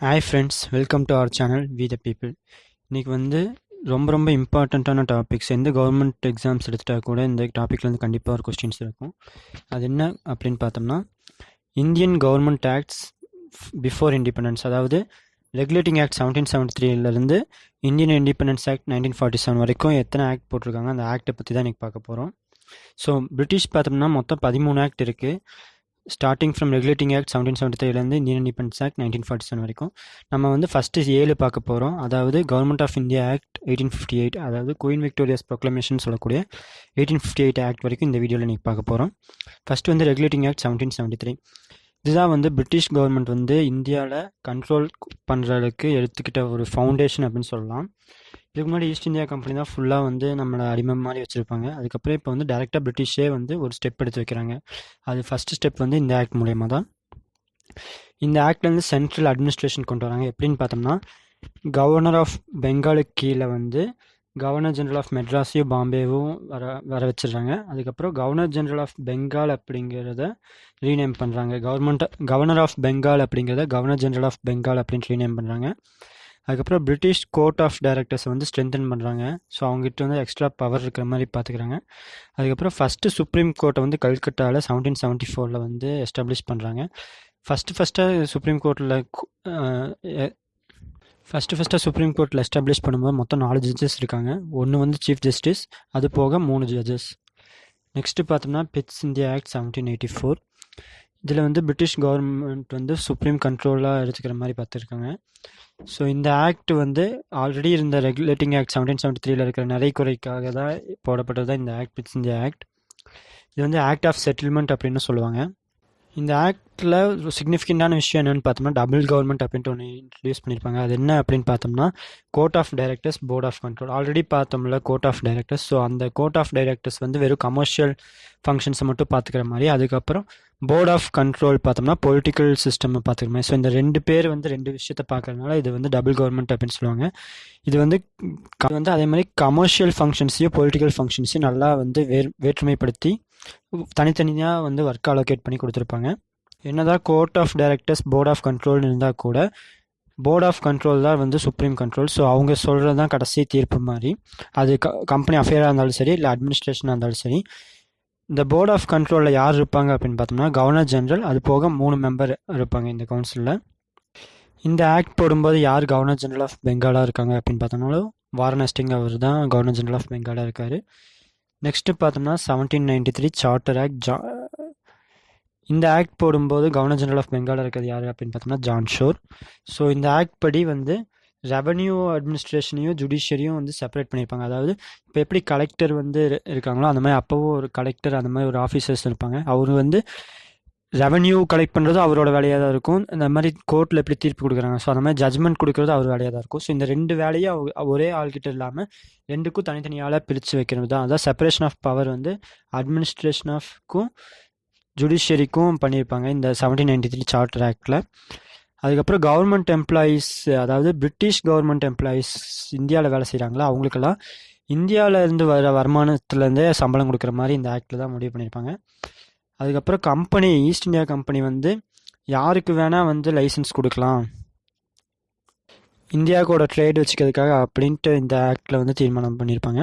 Hi friends, welcome to our channel we the people. இன்றைக்கி வந்து ரொம்ப இம்பார்ட்டண்ட்டான டாபிக்ஸ். எந்த கவர்மெண்ட் எக்ஸாம்ஸ் எடுத்துகிட்டா கூட இந்த டாப்பிக்லேருந்து கண்டிப்பாக ஒரு கொஸ்டின்ஸ் இருக்கும். அது என்ன அப்படின்னு பார்த்தோம்னா, Indian government acts before independence, அதாவது regulating act 1773 Indian independence act 1947 வரைக்கும் எத்தனை ஆக்ட் போட்டிருக்காங்க, அந்த ஆக்டை பற்றி தான் இன்றைக்கி பார்க்க போகிறோம். ஸோ பிரிட்டிஷ் பார்த்தோம்னா மொத்தம் 13 ஆக்ட் இருக்குது. Starting from regulating act 1773 Indian independence act 1947 வரைக்கும். நம்ம வந்து ஃபஸ்ட்டு 7 பார்க்க போகிறோம். அதாவது கவர்மெண்ட் ஆஃப் இந்தியா ஆக்ட் 1858, அதாவது குயின் விக்டோரியாஸ் ப்ரொக்ளமேஷன் சொல்லக்கூடிய 1858 ஆக்ட் வரைக்கும் இந்த வீடியோவில் நீங்கள் பார்க்க போகிறோம். ஃபஸ்ட்டு வந்து ரெகுலேட்டிங் ஆக்ட் 1773. இதுதான் வந்து பிரிட்டிஷ் கவர்மெண்ட் வந்து இந்தியாவில் கண்ட்ரோல் பண்ணுறதுக்கு எடுத்துக்கிட்ட ஒரு ஃபவுண்டேஷன் அப்படின்னு சொல்லலாம். இதுக்கு முன்னாடி ஈஸ்ட் இந்தியா கம்பெனி தான் ஃபுல்லாக வந்து நம்மளை அடிமை மாதிரி வச்சுருப்பாங்க. அதுக்கப்புறம் இப்போ வந்து டைரெக்டாக பிரிட்டிஷே வந்து ஒரு ஸ்டெப் எடுத்து வைக்கிறாங்க. அது ஃபஸ்ட்டு ஸ்டெப் வந்து இந்த ஆக்ட் மூலயமா தான். இந்த ஆக்ட்லேருந்து சென்ட்ரல் அட்மினிஸ்ட்ரேஷன் கொண்டு வராங்க. எப்படின்னு பார்த்தோம்னா, கவர்னர் ஆஃப் பெங்காலுக்கு கீழே வந்து கவர்னர் ஜெனரல் ஆஃப் மெட்ராஸையும் பாம்பேவும் வர வச்சிடுறாங்க. அதுக்கப்புறம் கவர்னர் ஜெனரல் ஆஃப் பெங்கால் அப்படிங்கிறத ரீநேம் பண்ணுறாங்க. கவர்னர் ஆஃப் பெங்கால் அப்படிங்கிறத கவர்னர் ஜெனரல் ஆஃப் பெங்கால் அப்படின்னு ரீநேம் பண்ணுறாங்க. அதுக்கப்புறம் பிரிட்டிஷ் கோர்ட் ஆஃப் டைரக்டர்ஸை வந்து ஸ்ட்ரென்தன் பண்ணுறாங்க. ஸோ அவங்ககிட்ட வந்து எக்ஸ்ட்ரா பவர் இருக்கிற மாதிரி பார்த்துக்கிறாங்க. அதுக்கப்புறம் ஃபஸ்ட்டு சுப்ரீம் கோர்ட்டை வந்து கல்கட்டாவில் 1774 வந்து எஸ்டாப்ளிஷ் பண்ணுறாங்க. ஃபஸ்ட்டாக சுப்ரீம் கோர்ட்டில் எஸ்டாப்ளிஷ் பண்ணும்போது மொத்தம் 4 ஜட்ஜஸ் இருக்காங்க. ஒன்று வந்து சீஃப் ஜஸ்டிஸ், அது போக 3 ஜட்ஜஸ். நெக்ஸ்ட்டு பார்த்தோம்னா பிட்ஸ் இந்தியா ஆக்ட் 1784. இதில் வந்து பிரிட்டிஷ் கவர்மெண்ட் வந்து சுப்ரீம் கண்ட்ரோலாக எடுத்துக்கிற மாதிரி பார்த்துருக்காங்க. ஸோ இந்த ஆக்ட் வந்து ஆல்ரெடி இருந்த ரெகுலேட்டிங் ஆக்ட் 1773 இருக்கிற நிறை குறைக்காக தான் போடப்பட்டது தான் இந்த ஆக்ட், பிட்ஸ் இந்தியா ஆக்ட். இது வந்து ஆக்ட் ஆஃப் செட்டில்மெண்ட் அப்படின்னு சொல்லுவாங்க. இந்த ஆக்டில் சிக்னிஃபிகண்டான விஷயம் என்னென்னு பார்த்தோம்னா, டபுள் கவர்மெண்ட் அப்படின்ட்டு ஒன்று இன்ட்ரடியூஸ் பண்ணியிருப்பாங்க. அது என்ன அப்படின்னு பார்த்தோம்னா, court of directors, board of control. Already பார்த்தோம்ல கோர்ட் ஆஃப் டைரக்டர்ஸ். ஸோ அந்த கோர்ட் ஆஃப் டைரக்டர்ஸ் வந்து வெறும் கமர்ஷியல் ஃபங்க்ஷன்ஸை மட்டும் பார்த்துக்கிற மாதிரி, அதுக்கப்புறம் போர்ட் ஆஃப் கண்ட்ரோல் பார்த்தோம்னா பொலிட்டிக்கல் சிஸ்டம் பார்த்துக்கிற மாதிரி. ஸோ இந்த 2 பேர் வந்து 2 விஷயத்தை பார்க்கறதுனால இது வந்து டபுள் கவர்மெண்ட் அப்படின்னு சொல்லுவாங்க. இது வந்து அதே மாதிரி கமர்ஷியல் ஃபங்க்ஷன்ஸையும் பொலிட்டிக்கல் ஃபங்க்ஷன்ஸையும் நல்லா வந்து வேற்றுமைப்படுத்தி தனித்தனியாக வந்து ஒர்க் அலோகேட் பண்ணி கொடுத்துருப்பாங்க. என்னதான் court of directors, board of control இருந்தால் கூட போர்ட் ஆஃப் கண்ட்ரோல் தான் வந்து சுப்ரீம் கண்ட்ரோல். ஸோ அவங்க சொல்கிறது தான் கடைசி தீர்ப்பு மாதிரி. அது கம்பெனி அஃபேராக இருந்தாலும் சரி, இல்லை அட்மினிஸ்ட்ரேஷனாக இருந்தாலும் சரி. இந்த போர்ட் ஆஃப் கண்ட்ரோலில் யார் இருப்பாங்க அப்படின்னு பார்த்தோம்னா, கவர்னர் ஜெனரல், அது போக 3 மெம்பர் இருப்பாங்க இந்த கவுன்சிலில். இந்த ஆக்ட் போடும்போது யார் கவர்னர் ஜெனரல் ஆஃப் பெங்காலாக இருக்காங்க அப்படின்னு பார்த்தோம்னாலும் வாரன் ஹேஸ்டிங்ஸ் அவர் தான் கவர்னர் ஜெனரல் ஆஃப் பெங்காலாக இருக்கார். நெக்ஸ்ட்டு பார்த்தோம்னா 1793 சார்ட்டர் ஆக்ட். இந்த ஆக்ட் போடும்போது கவர்னர் ஜெனரல் ஆஃப் பெங்காலாக இருக்கிறது யார் அப்படின்னு பார்த்தோம்னா ஜான் ஷோர். ஸோ இந்த ஆக்ட் படி வந்து ரெவன்யூ அட்மினிஸ்ட்ரேஷனையும் ஜுடிஷியரியும் வந்து செப்பரேட் பண்ணியிருப்பாங்க. அதாவது இப்போ எப்படி கலெக்டர் வந்து இருக்காங்களோ அந்த மாதிரி அப்போவும் ஒரு கலெக்டர், அந்த மாதிரி ஒரு ஆஃபீஸர்ஸ் இருப்பாங்க. அவர் வந்து ரெவன்யூ கலெக்ட் பண்ணுறது அவரோட வேலையாக தான் இருக்கும். இந்த மாதிரி கோர்ட்டில் எப்படி தீர்ப்பு கொடுக்குறாங்க, ஸோ அந்த மாதிரி ஜட்மெண்ட் கொடுக்குறது அவர் வேலையாக தான் இருக்கும். ஸோ இந்த 2 வேலையும் ஒரே ஆள்கிட்ட இல்லாமல் 2க்கும் தனித்தனியால் பிரித்து வைக்கிறது தான். அதான் செப்பரேஷன் ஆஃப் பவர் வந்து அட்மினிஸ்ட்ரேஷன் ஆஃப்க்கும் ஜுடிஷியரிக்கும் பண்ணியிருப்பாங்க இந்த 1793 சார்ட்டர் ஆக்டில். அதுக்கப்புறம் கவர்மெண்ட் எம்ப்ளாயீஸ், அதாவது பிரிட்டிஷ் கவர்மெண்ட் எம்ப்ளாயீஸ் இந்தியாவில் வேலை செய்கிறாங்களா, அவங்களுக்கெல்லாம் இந்தியாவில் இருந்து வர வருமானத்துலேருந்தே சம்பளம் கொடுக்குற மாதிரி இந்த ஆக்டில் தான் முடிவு பண்ணியிருப்பாங்க. அதுக்கப்புறம் கம்பெனி, ஈஸ்ட் இந்தியா கம்பெனி வந்து யாருக்கு வேணால் வந்து லைசன்ஸ் கொடுக்கலாம் இந்தியாவுக்கோட ட்ரேட் வச்சுக்கிறதுக்காக அப்படின்ட்டு இந்த ஆக்டில் வந்து தீர்மானம் பண்ணியிருப்பாங்க.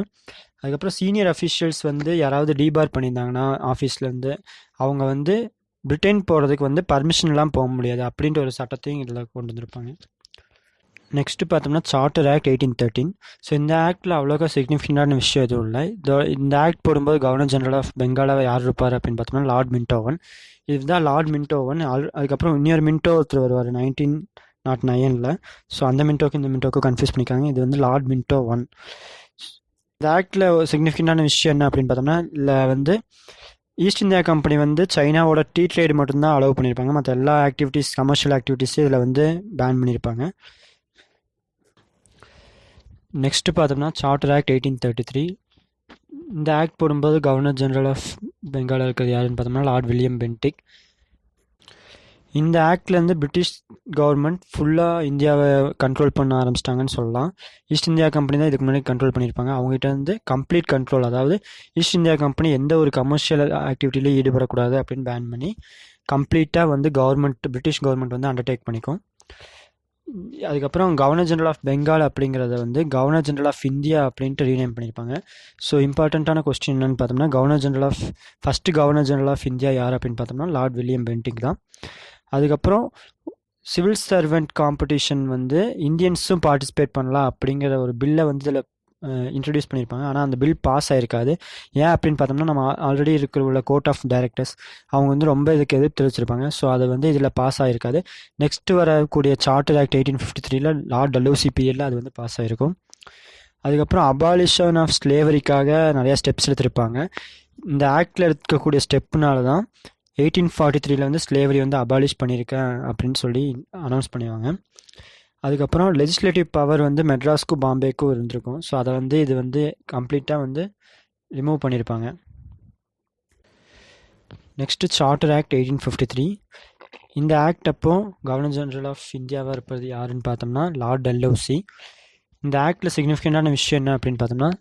அதுக்கப்புறம் சீனியர் அஃபிஷியல்ஸ் வந்து யாராவது டீபார் பண்ணியிருந்தாங்கன்னா ஆஃபீஸ்லேருந்து, அவங்க வந்து பிரிட்டன் போகிறதுக்கு வந்து பர்மிஷன்லாம் போக முடியாது அப்படின்ட்டு ஒரு சட்டத்தையும் இதில் கொண்டு வந்திருப்பாங்க. நெக்ஸ்ட்டு பார்த்தோம்னா சார்ட்டர் ஆக்ட் 1813. ஸோ இந்த ஆக்டில் அவ்வளோக்கா சிக்னிஃபிகண்டான விஷயம் எதுவும் இல்லை. இந்த ஆக்ட் போடும்போது கவர்னர் ஜெனரல் ஆஃப் பெங்காலாவை யார் இருப்பார் அப்படின்னு பார்த்தோம்னா லார்ட் மின்டோவன். இதுதான் லார்ட் மின்டோவன். அதுக்கப்புறம் இன்னொரு மின்டோ ஒருத்தர் வருவார் 1909. ஸோ அந்த மின்டோக்கு இந்த மின்டோக்கு கன்ஃபியூஸ் பண்ணிக்காங்க. இது வந்து லார்ட் மின்டோவன். இந்த ஆக்டில் சிக்னிஃபிகண்டான விஷயம் என்ன அப்படின்னு பார்த்தோம்னா, இல்லை வந்து ஈஸ்ட் இந்தியா கம்பெனி வந்து சைனாவோட டீ ட்ரேடு மட்டும்தான் அலோவ் பண்ணியிருப்பாங்க. மற்ற எல்லா ஆக்டிவிட்டீஸ், கமர்ஷியல் ஆக்டிவிட்டீஸும் இதில் வந்து பேன் பண்ணியிருப்பாங்க. நெக்ஸ்ட்டு பார்த்தோம்னா சார்ட்டர் ஆக்ட் 1833. இந்த ஆக்ட் போடும்போது கவர்னர் ஜெனரல் ஆஃப் பெங்காலில் இருக்கிறது யாருன்னு பார்த்தோம்னா லார்ட் வில்லியம் பென்டிக். இந்த ஆக்ட்லேருந்து பிரிட்டிஷ் கவர்மெண்ட் ஃபுல்லாக இந்தியாவை கண்ட்ரோல் பண்ண ஆரம்பிச்சிட்டாங்கன்னு சொல்லலாம். ஈஸ்ட் இந்தியா கம்பெனி தான் இதுக்கு முன்னாடி கண்ட்ரோல் பண்ணியிருப்பாங்க. அவங்ககிட்ட வந்து கம்ப்ளீட் கண்ட்ரோல், அதாவது ஈஸ்ட் இந்தியா கம்பெனி எந்த ஒரு கமர்ஷியல் ஆக்டிவிட்டிலையும் ஈடுபடக்கூடாது அப்படின்னு பேன் பண்ணி கம்ப்ளீட்டாக வந்து பிரிட்டிஷ் கவர்மெண்ட் வந்து அண்டர்டேக் பண்ணிக்கும். அதுக்கப்புறம் கவர்னர் ஜெனரல் ஆஃப் பெங்கால் அப்படிங்கிறத வந்து கவர்னர் ஜெனரல் ஆஃப் இந்தியா அப்படின்ட்டு ரீநேம் பண்ணியிருப்பாங்க. ஸோ இம்பார்ட்டண்ட்டான கொஸ்டின் என்னென்னு பார்த்தோம்னா first governor general of India யார் அப்படின்னு பார்த்தோம்னா லார்ட் வில்லியம் பென்டிங் தான். அதுக்கப்புறம் சிவில் சர்வெண்ட் காம்படிஷன் வந்து இந்தியன்ஸும் பார்ட்டிசிபேட் பண்ணலாம் அப்படிங்கிற ஒரு பில்லை வந்து இதில் இன்ட்ரடியூஸ் பண்ணியிருப்பாங்க. ஆனால் அந்த பில் பாஸ் ஆகிருக்காது. ஏன் அப்படின்னு பார்த்தோம்னா நம்ம ஆல்ரெடி உள்ள கோர்ட் ஆஃப் டைரக்டர்ஸ் அவங்க வந்து ரொம்ப இதுக்கு எதிர்ப்பு தெரிவிச்சிருப்பாங்க. ஸோ அது வந்து இதில் பாஸ் ஆகிருக்காது. நெக்ஸ்ட் வரக்கூடிய சார்ட்டர் ஆக்ட் 1853 லார்ட் டல்ஹௌசி பீரியடில் அது வந்து பாஸ் ஆகிருக்கும். அதுக்கப்புறம் அபாலிஷன் ஆஃப் ஸ்லேவரிக்காக நிறையா ஸ்டெப்ஸ் எடுத்திருப்பாங்க. இந்த ஆக்டில் இருக்கக்கூடிய ஸ்டெப்புனால தான் 1843 வந்து ஸ்லேவரி வந்து அபாலிஷ் பண்ணியிருக்கேன் அப்படின்னு சொல்லி அனௌன்ஸ் பண்ணுவாங்க. அதுக்கப்புறம் லெஜிஸ்லேட்டிவ் பவர் வந்து மெட்ராஸ்க்கும் பாம்பேக்கும் இருந்திருக்கும். ஸோ அதை வந்து இது வந்து கம்ப்ளீட்டாக வந்து ரிமூவ் பண்ணியிருப்பாங்க. Next charter act 1853. இந்த ஆக்ட் அப்போ கவர்னர் ஜெனரல் ஆஃப் இந்தியாவாக இருப்பது யாருன்னு பார்த்தோம்னா லார்ட் டல்ஹௌசி. இந்த ஆக்டில் சிக்னிஃபிகண்டான விஷயம் என்ன அப்படின்னு பார்த்தோம்னா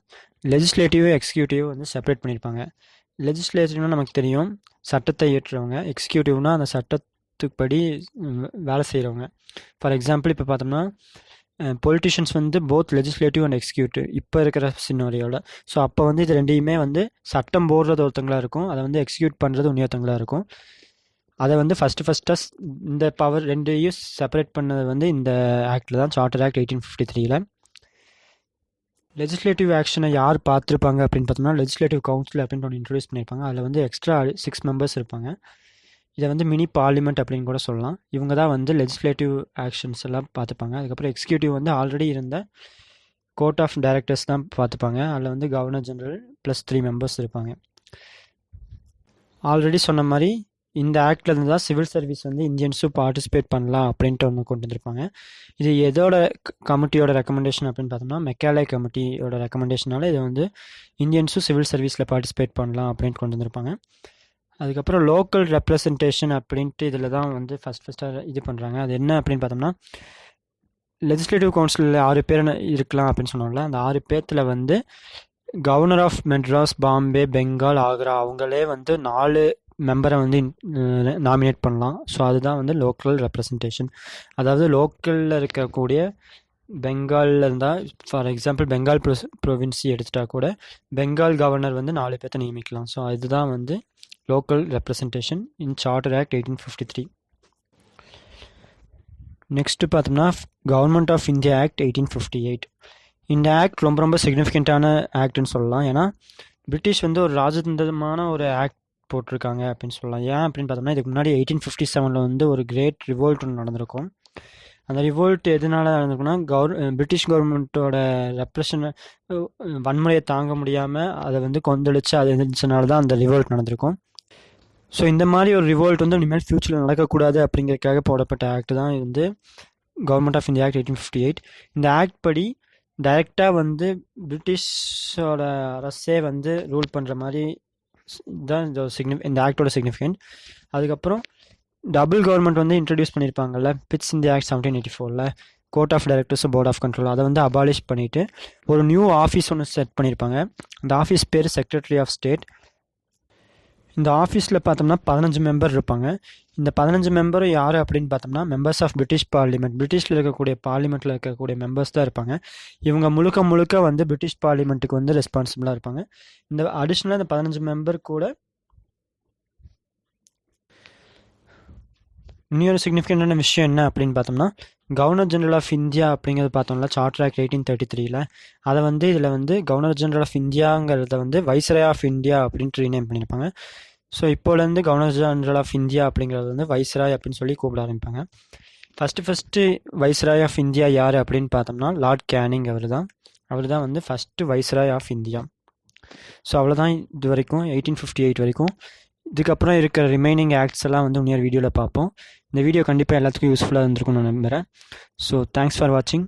லெஜிஸ்லேட்டிவ் எக்ஸிக்யூட்டிவ் வந்து செப்பரேட் பண்ணியிருப்பாங்க. லெஜிஸ்லேட்டிவ்னா நமக்கு தெரியும் சட்டத்தை இயற்றுறவங்க, எக்ஸிக்யூட்டிவ்னா அந்த சட்டத்துப்படி வேலை செய்கிறவங்க. ஃபார் எக்ஸாம்பிள் இப்போ பார்த்தோம்னா பொலிட்டிஷியன்ஸ் வந்து போத் லெஜிஸ்லேட்டிவ் அண்ட் எக்ஸிக்யூட்டிவ் இப்போ இருக்கிற சின்னோரியோட. ஸோ அப்போ வந்து இது ரெண்டையுமே வந்து சட்டம் போடுறது ஒருத்தங்களாக இருக்கும், அதை வந்து எக்ஸிக்யூட் பண்ணுறது இன்னொருத்தங்களாக இருக்கும். அதை வந்து ஃபஸ்ட்டாக இந்த பவர் ரெண்டையும் செப்பரேட் பண்ணது வந்து இந்த ஆக்டில் தான், சார்ட்டர் ஆக்ட் 1853. லெஜிஸ்லேட்டிவ் ஆக்ஷனை யார் பார்த்துருப்பாங்க அப்படின்னு பார்த்தோம்னா லெஜிஸ்லேட்டிவ் கவுன்சில் அப்படின்னு ஒன்று இன்ட்ரடியூஸ் பண்ணியிருப்பாங்க. அதில் வந்து எக்ஸ்ட்ரா 6 மெம்பர்ஸ் இருப்பாங்க. இதை வந்து மினி பார்லிமெண்ட் அப்படின்னு கூட சொல்லலாம். இவங்க தான் வந்து லெஜிஸ்லேட்டிவ் ஆக்ஷன்ஸ் எல்லாம் பார்த்துப்பாங்க. அதுக்கப்புறம் எக்ஸிக்யூட்டிவ் வந்து ஆல்ரெடி இருந்த கோர்ட் ஆஃப் டைரக்டர்ஸ் தான் பார்த்துப்பாங்க. அதில் வந்து கவர்னர் ஜெனரல் ப்ளஸ் 3 மெம்பர்ஸ் இருப்பாங்க. ஆல்ரெடி சொன்ன மாதிரி இந்த ஆக்டில் இருந்து தான் சிவில் சர்வீஸ் வந்து இந்தியன்ஸும் பார்ட்டிசிபேட் பண்ணலாம் அப்படின்ட்டு ஒன்று கொண்டு வந்திருப்பாங்க. இது எதோட கமிட்டியோட ரெக்கமெண்டேஷன் அப்படின்னு பார்த்தோம்னா மெக்காலே கமிட்டியோட ரெக்கமெண்டேஷனால இதை வந்து இந்தியன்ஸும் சிவில் சர்வீஸில் பார்ட்டிசிபேட் பண்ணலாம் அப்படின்ட்டு கொண்டு வந்திருப்பாங்க. அதுக்கப்புறம் லோக்கல் ரெப்ரசன்டேஷன் அப்படின்ட்டு இதில் தான் வந்து ஃபஸ்ட்டாக இது பண்ணுறாங்க. அது என்ன அப்படின்னு பார்த்தோம்னா லெஜிஸ்லேட்டிவ் கவுன்சிலில் 6 பேர் இருக்கலாம் அப்படின்னு சொன்னோம்ல, அந்த 6 பேர்த்தில் வந்து கவர்னர் ஆஃப் மெட்ராஸ், பாம்பே, பெங்கால், ஆக்ரா அவங்களே வந்து 4 மெம்பரை வந்து நாமினேட் பண்ணலாம். ஸோ அதுதான் வந்து லோக்கல் ரெப்ரசன்டேஷன். அதாவது லோக்கலில் இருக்கக்கூடிய பெங்காலில் இருந்தால் ஃபார் எக்ஸாம்பிள் பெங்கால் ப்ரொவின்சி எடுத்துட்டா கூட பெங்கால் கவர்னர் வந்து 4 பேர்த்த நியமிக்கலாம். ஸோ இதுதான் வந்து லோக்கல் ரெப்ரசன்டேஷன் இன் சார்ட்டர் ஆக்ட் 1853. நெக்ஸ்ட்டு பார்த்தோம்னா கவர்மெண்ட் ஆஃப் இந்தியா ஆக்ட் 1858. இந்த ஆக்ட் ரொம்ப சிக்னிஃபிகண்ட்டான ஆக்ட்னு சொல்லலாம். ஏன்னா பிரிட்டிஷ் வந்து ஒரு ராஜதந்திரமான ஒரு ஆக்ட் போட்டிருக்காங்க அப்படின்னு சொல்லலாம். ஏன் அப்படின்னு பார்த்தோம்னா இதுக்கு முன்னாடி 1857 வந்து ஒரு கிரேட் ரிவோல்ட் ஒன்று நடந்திருக்கும். அந்த ரிவோல்ட் எதனால நடந்திருக்குன்னா பிரிட்டிஷ் கவர்மெண்ட்டோட வன்முறையை தாங்க முடியாமல் அதை வந்து கொந்தளிச்சு அது இருந்துச்சுனால தான் அந்த ரிவோல்ட் நடந்திருக்கும். ஸோ இந்த மாதிரி ஒரு ரிவோல்ட் வந்து இனிமேல் ஃப்யூச்சரில் நடக்கக்கூடாது அப்படிங்கிறதுக்காக போடப்பட்ட ஆக்ட் தான் இது வந்து கவர்மெண்ட் ஆஃப் இந்தியா ஆக்ட் 1858. இந்த ஆக்ட் படி டைரெக்டாக வந்து பிரிட்டிஷோட அரசே வந்து ரூல் பண்ணுற மாதிரி தான் இந்த ஆக்டோட சிக்னிஃபிகண்ட். அதுக்கப்புறம் டபுள் கவர்மெண்ட் வந்து இன்ட்ரடியூஸ் பண்ணியிருப்பாங்கல்ல Pitt's India act 1784 court of directors, board of control, அதை வந்து அபாலிஷ் பண்ணிவிட்டு ஒரு நியூ ஆஃபீஸ் ஒன்று செட் பண்ணியிருப்பாங்க. அந்த ஆஃபீஸ் பேர் செக்ரட்டரி ஆஃப் ஸ்டேட். இந்த ஆஃபீஸில் பார்த்தோம்னா 15 மெம்பர் இருப்பாங்க. இந்த 15 மெம்பரும் யார் அப்படின்னு பார்த்தோம்னா மெம்பர்ஸ் ஆஃப் பிரிட்டிஷ் பார்லிமெண்ட். பிரிட்டிஷில் இருக்கக்கூடிய பார்லிமெண்ட்டில் இருக்கக்கூடிய மெம்பர்ஸ் தான் இருப்பாங்க. இவங்க முழுக்க வந்து பிரிட்டிஷ் பார்லிமெண்ட்டுக்கு வந்து ரெஸ்பான்சிபிளாக இருப்பாங்க. இந்த அடிஷ்னலாக இந்த 15 மெம்பர் கூட இன்னொரு சிக்னிஃபிகண்டான விஷயம் என்ன அப்படின்னு பார்த்தோம்னா கவர்னர் ஜெனரல் ஆஃப் இந்தியா அப்படிங்கிறது பார்த்தோம்ல சார்ட்டர் ஆக்ட் 1833 அதை வந்து இதில் வந்து கவர்னர் ஜெனரல் ஆஃப் இந்தியாங்கிறத வந்து வைஸ்ராய் ஆஃப் இந்தியா அப்படின்ட்டு ரீநேம் பண்ணியிருப்பாங்க. ஸோ இப்போலேருந்து கவர்னர் ஜெனரல் ஆஃப் இந்தியா அப்படிங்கிறது வந்து வைஸ்ராய் அப்படின்னு சொல்லி கூப்பிட ஆரம்பிப்பாங்க. ஃபஸ்ட்டு வைஸ்ராய் ஆஃப் இந்தியா யார் அப்படின்னு பார்த்தோம்னா லார்ட் கேனிங். அவர் தான் வந்து first viceroy of India. So அவ்வளோதான் இது வரைக்கும் 1858 வரைக்கும். இதுக்கப்புறம் இருக்கிற ரிமைனிங் ஆக்ட்ஸ் எல்லாம் வந்து இன்னொரு வீடியோவில் பார்ப்போம். இந்த வீடியோ கண்டிப்பாக எல்லாத்துக்கும் யூஸ்ஃபுல்லாக இருந்திருக்கும்னு நான் நம்புகிறேன். ஸோ தேங்க்ஸ் ஃபார் வாட்சிங்.